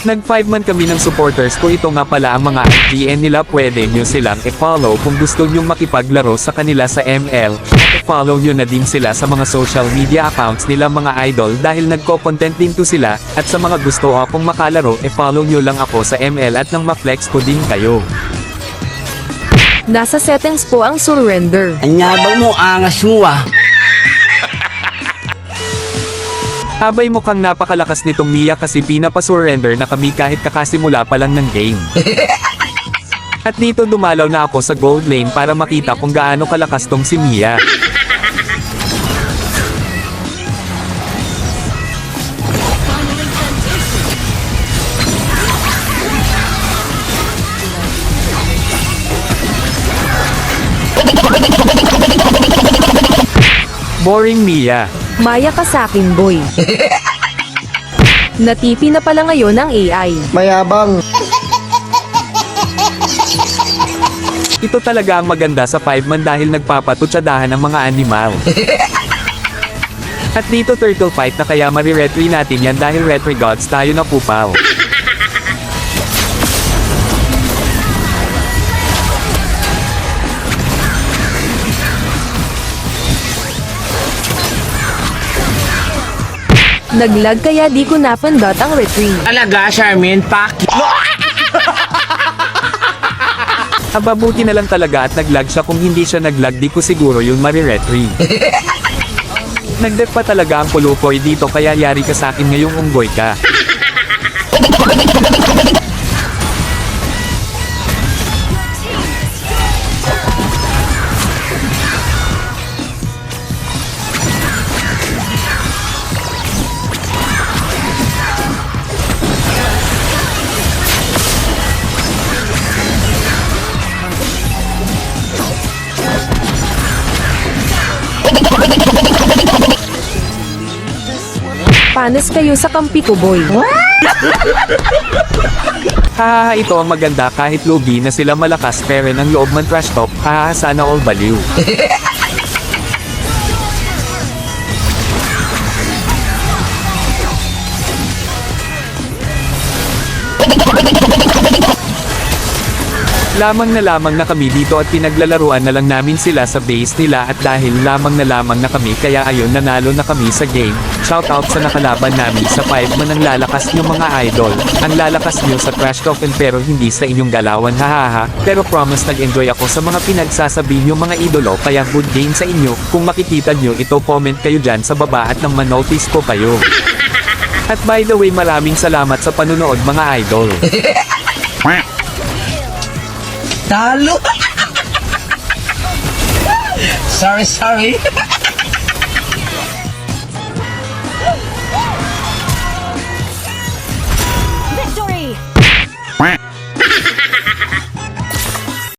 Nag 5 man kami ng supporters ko. Ito nga pala ang mga IGN nila, pwede nyo silang i-follow kung gusto nyong makipaglaro sa kanila sa ML. I-follow nyo na din sila sa mga social media accounts nila mga idol dahil nagko-content din to sila, at sa mga gusto akong makalaro i-follow nyo lang ako sa ML at nang ma-flex ko din kayo. Nasa settings po ang surrender. Anyabang mo, angas mo ah. Abay, mukhang napakalakas nitong Mia kasi pinapa-surrender na kami kahit kakasimula pa lang ng game. At dito dumalaw na ako sa gold lane para makita kung gaano kalakas tong si Mia. Boring Mia. Maya ka sakin, boy. Natipi na pala ngayon ang AI. Mayabang. Ito talaga ang maganda sa 5-man dahil nagpapatutsadahan ng mga animal. At dito turtle fight na kaya mariretry natin yan dahil retry gods tayo na pupaw. Naglag kaya di ko napindot ang retreat. Alaga, Charmin, pak. Ababuti na lang talaga at naglag siya. Kung hindi siya naglag di ko siguro yun mariretry. Nagdep pa talaga ang pulukoy dito kaya yari ka sa akin ngayong unggoy ka. Panis kayo sa kampi ko, boy. Hahaha, ito ang maganda kahit lugi na sila malakas pero ng loob man trash talk. Hahaha, sana all baliw. Lamang na kami dito at pinaglalaruan na lang namin sila sa base nila at dahil lamang na kami kaya ayun nanalo na kami sa game. Shoutout sa nakalaban namin sa 5-man. Ang lalakas nyo mga idol. Ang lalakas nyo sa trash talking pero hindi sa inyong galawan, hahaha. Pero promise nag-enjoy ako sa mga pinagsasabi nyo mga idolo kaya good game sa inyo. Kung makikita nyo ito comment kayo dyan sa baba at nang manotice ko kayo. At by the way maraming salamat sa panunood mga idol. Talo. Sorry.